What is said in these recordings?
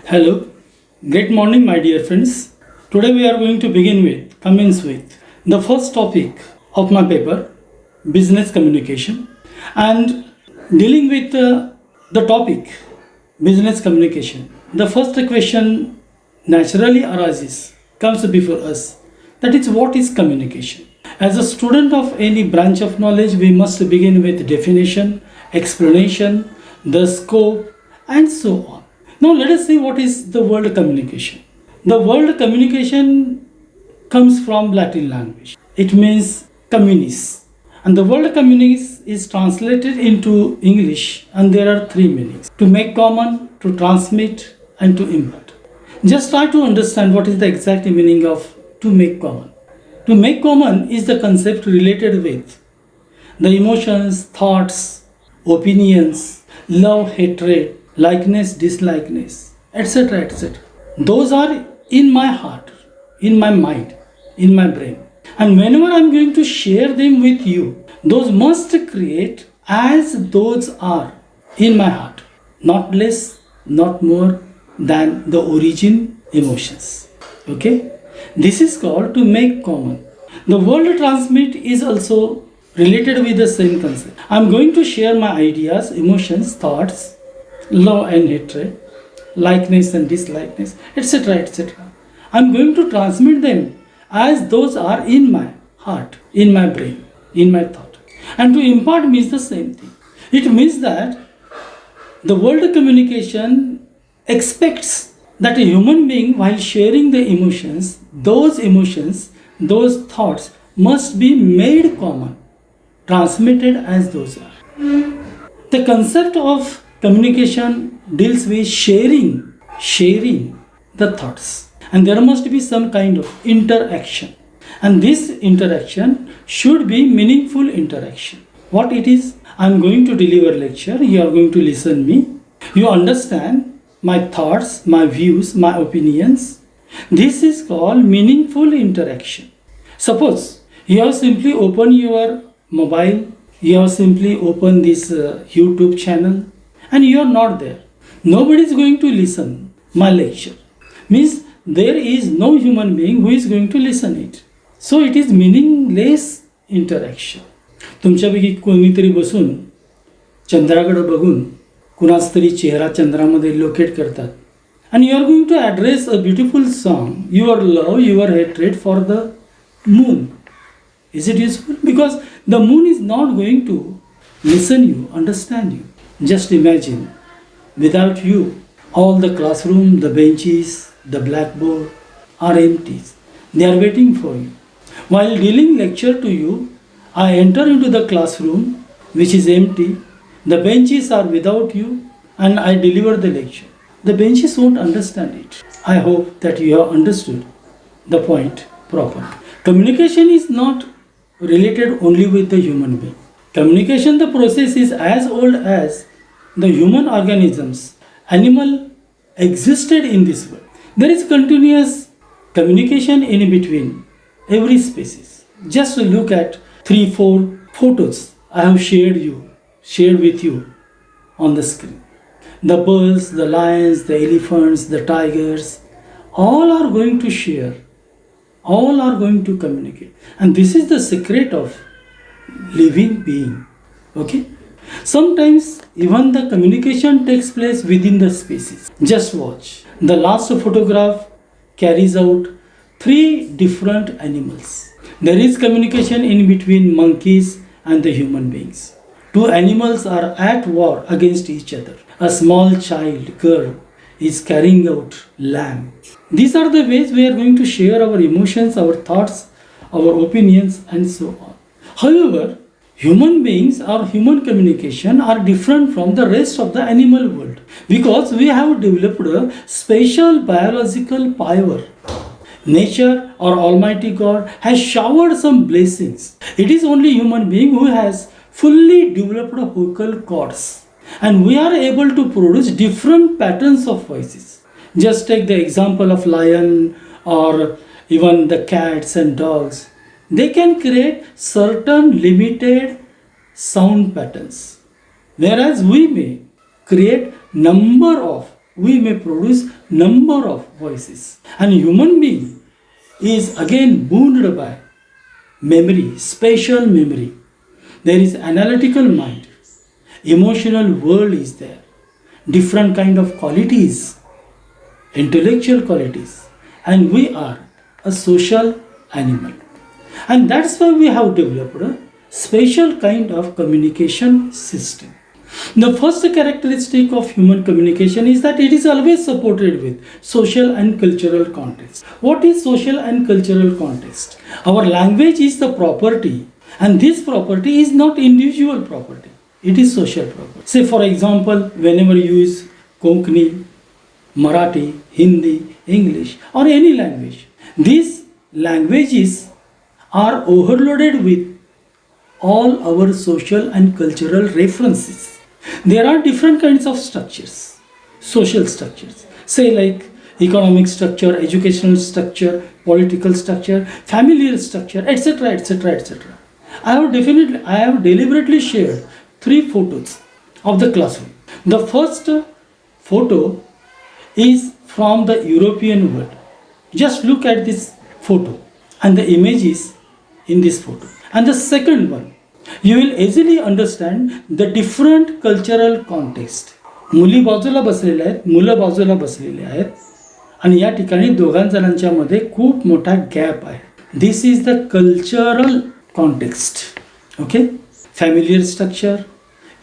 Hello, great morning, my dear friends. Today we are going to commence with the first topic of my paper, business communication, and dealing with the topic, business communication. The first question naturally arises, comes before us, that is, what is communication? As a student of any branch of knowledge, we must begin with definition, explanation, the scope, and so on. Now let us see what is the word communication. The word communication comes from Latin language. It means communis. And the word communis is translated into English, and there are three meanings: to make common, to transmit, and to impart. Just try to understand what is the exact meaning of to make common. To make common is the concept related with the emotions, thoughts, opinions, love, hatred, likeness, dislikeness, etc. etc. Those are in my heart, in my mind, in my brain. And whenever I'm going to share them with you, those must create as those are in my heart, not less, not more than the origin emotions. Okay? This is called to make common. The word transmit is also related with the same concept. I'm going to share my ideas, emotions, thoughts, love and hatred, likeness and dislikeness, etc. etc. I'm going to transmit them as those are in my heart, in my brain, in my thought. And to impart means the same thing. It means that the world communication expects that a human being, while sharing the emotions, those thoughts must be made common, transmitted as those are. The concept of communication deals with sharing the thoughts, and there must be some kind of interaction, and this interaction should be meaningful interaction. What it is, I'm going to deliver lecture, you are going to listen me, you understand my thoughts, my views, my opinions. This is called meaningful interaction. Suppose you have simply opened your mobile, you have simply opened this YouTube channel, and you are not there. Nobody is going to listen my lecture. Means there is no human being who is going to listen it. So it is meaningless interaction. तुमच्यापैकी कोणीतरी बसून चंद्राकडे बघून कुणाच तरी चेहरा चंद्रामध्ये locate करतात. And you are going to address a beautiful song, your love, your hatred for the moon. Is it useful? Because the moon is not going to listen you, understand you. Just imagine, without you, all the classroom, the benches, the blackboard are empty. They are waiting for you. While dealing lecture to you, I enter into the classroom, which is empty. The benches are without you, and I deliver the lecture. The benches won't understand it. I hope that you have understood the point properly. Communication is not related only with the human being. Communication, the process is as old as the human organisms. Animal existed in this world. There is continuous communication in between every species. Just look at 3-4 photos I have shared with you on the screen. The bulls, the lions, the elephants, the tigers, all are going to share. All are going to communicate. And this is the secret of living being. Okay? Sometimes even the communication takes place within the species. Just watch. The last photograph carries out 3 different animals. There is communication in between monkeys and the human beings. 2 animals are at war against each other. A small child, girl, is carrying out lamb. These are the ways we are going to share our emotions, our thoughts, our opinions, and so on. However, human beings or human communication are different from the rest of the animal world because we have developed a special biological power. Nature or Almighty God has showered some blessings. It is only human being who has fully developed vocal cords, and we are able to produce different patterns of voices. Just take the example of lion or even the cats and dogs. They can create certain limited sound patterns, whereas we may create number of we may produce number of voices. And human being is again bounded by memory, spatial memory. There is analytical mind, emotional world is there, different kind of qualities, intellectual qualities, and we are a social animal. And that's why we have developed a special kind of communication system. The first characteristic of human communication is that it is always supported with social and cultural context. What is social and cultural context? Our language is the property, and this property is not individual property. It is social property. Say for example, whenever you use Konkani, Marathi, Hindi, English or any language, these languages are overloaded with all our social and cultural references. There are different kinds of structures, social structures, say like economic structure, educational structure, political structure, familial structure, etc., etc., etc. I have deliberately shared 3 photos of the classroom. The first photo is from the European world. Just look at this photo and the images in this photo. And the second one, you will easily understand the different cultural context. मुली बाजूला बसलेल्या आहेत, मुलं बाजूला बसलेले आहेत आणि या ठिकाणी दोघां जणांच्या मध्ये खूप मोठा गॅप आहे. This is the cultural context. Okay, familiar structure,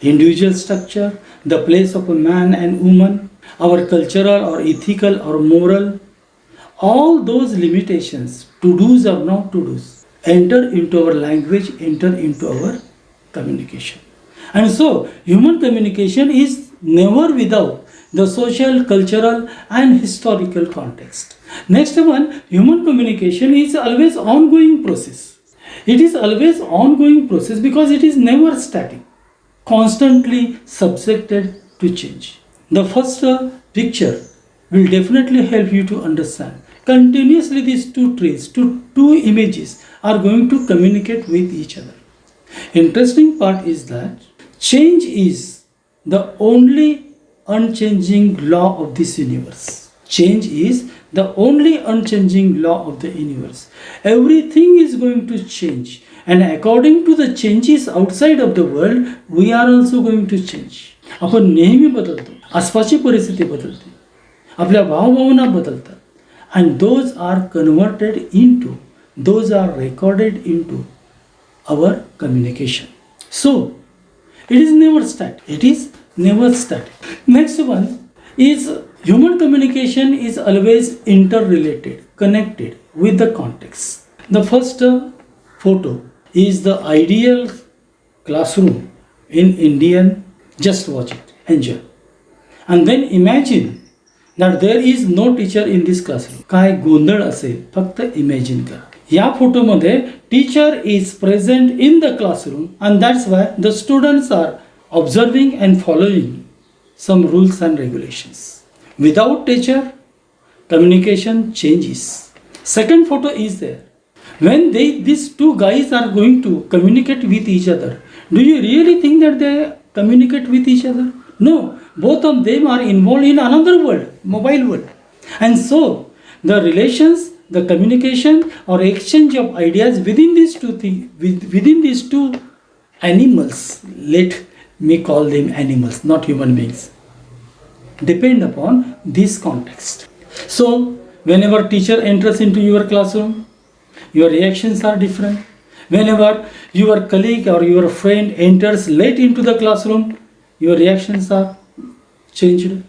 individual structure, the place of a man and woman, our cultural or ethical or moral, all those limitations, to-dos or not to-dos, enter into our language, enter into our communication. And so, human communication is never without the social, cultural and historical context. Next one, human communication is always ongoing process. It is always ongoing process because it is never static, constantly subjected to change. The first picture will definitely help you to understand. Continuously these two traits, two images are going to communicate with each other. Interesting part is that change is the only unchanging law of this universe. Change is the only unchanging law of the universe. Everything is going to change, and according to the changes outside of the world, we are also going to change. आपण नेहमी बदलतो, आसपासची परिस्थिती बदलते, आपल्या भावभावना बदलतात, and those are converted into, those are recorded into our communication. So it is never static. It is never static. Next one is human communication is always interrelated, connected with the context. The first photo is the ideal classroom in Indian. Just watch it, enjoy, and then imagine that there is no teacher in this classroom. काय गोंधळ असेल फक्त imagine करा. या फोटोमध्ये teacher is present in the classroom and that's why the students are observing and following some rules and regulations. Without teacher communication changes. Second photo is there. When these two guys are going to communicate with each other, do you really think that they communicate with each other? No, both of them are involved in another world, mobile world. And so the relations, the communication or exchange of ideas within these two things, within these two animals, let me call them animals, not human beings, depend upon this context. So whenever teacher enters into your classroom, your reactions are different. Whenever your colleague or your friend enters late into the classroom, your reactions are changed.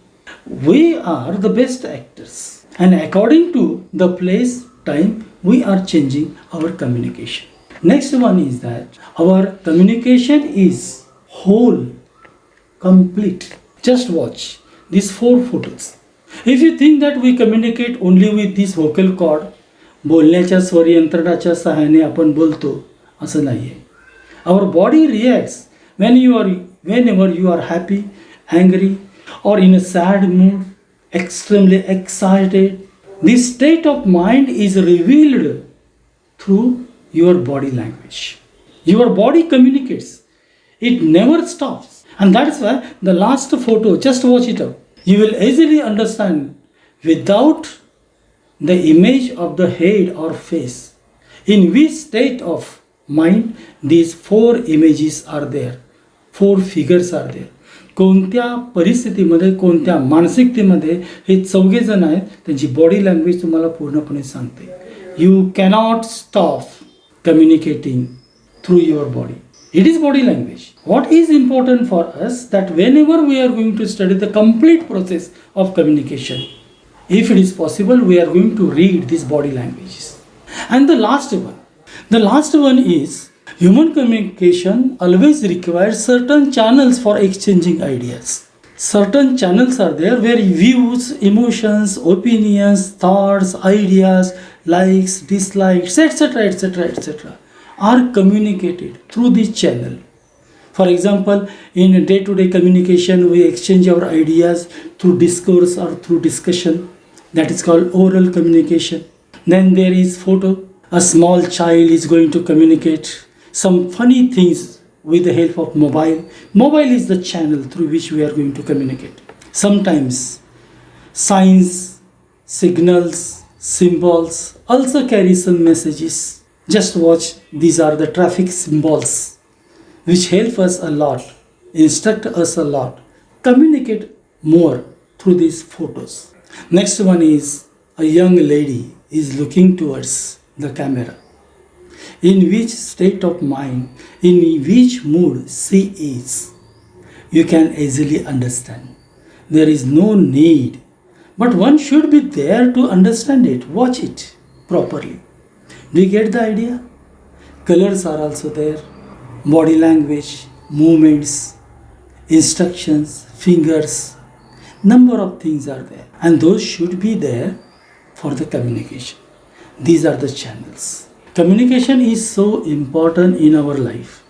We are the best actors, and according to the place, time, we are changing our communication. Next one is that our communication is whole, complete. Just watch these 4 photos. If you think that we communicate only with this vocal cord, बोलण्याच्या स्वर यंत्रणाच्या सहाय्याने आपण बोलतो, असं नाही आहे. Our body reacts whenever you are happy, angry or in a sad mood, extremely excited. This state of mind is revealed through your body language. Your body communicates. It never stops. And that's why the last photo, just watch it out. You will easily understand without the image of the head or face. In which state of mind these four images are there, four figures are there. कोणत्या परिस्थितीमध्ये, कोणत्या मानसिकतेमध्ये हे चौघेजण आहेत, त्यांची body language तुम्हाला पूर्णपणे सांगते. You cannot stop communicating through your body. It is body language. What is important for us that whenever we are going to study the complete process of communication, if it is possible, we are going to read these body languages. And the last one is human communication always requires certain channels for exchanging ideas. Certain channels are there where views, emotions, opinions, thoughts, ideas, likes, dislikes, etc. are communicated through this channel. For example, in day-to-day communication, we exchange our ideas through discourse or through discussion. That is called oral communication. Then there is photo. A small child is going to communicate some funny things with the help of mobile. Mobile is the channel through which we are going to communicate. Sometimes signs, signals, symbols also carry some messages. Just watch, these are the traffic symbols which help us a lot, instruct us a lot, communicate more through these photos. Next one is a young lady is looking towards the camera. In which state of mind, in which mood she is, you can easily understand. There is no need, but one should be there to understand it. Watch it properly. Do you get the idea? Colors are also there, body language, movements, instructions, fingers, number of things are there, and those should be there for the communication. These are the channels. Communication is so important in our life.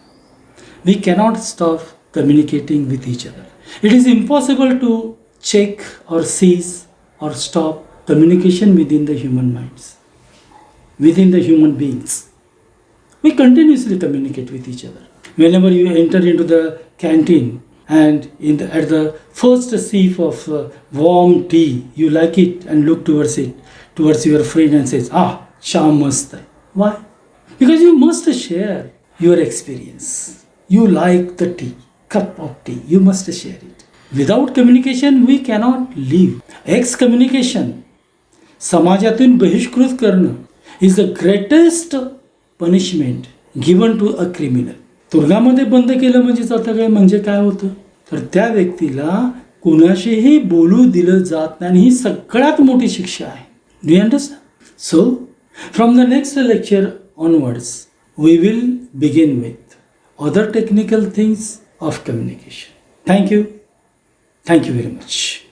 We cannot stop communicating with each other. It is impossible to check or cease or stop communication within the human minds. Within the human beings, we continuously communicate with each other. Whenever you enter into the canteen and at the first sip of warm tea, you like it and look towards your friend and says, cha mast hai. Why? Because you must share your experience. You like the tea, cup of tea, you must share it. Without communication, we cannot live. Excommunication, समाजातून बहिष्कृत करणं, is the greatest punishment given to a criminal. तुरुंगामध्ये बंद केलं म्हणजे काय होतं, तर त्या व्यक्तीला कुणाशीही बोलू दिलं जात नाही. ही सगळ्यात मोठी शिक्षा आहे. Do you understand? So, from the next lecture onwards, we will begin with other technical things of communication. Thank you. Thank you very much.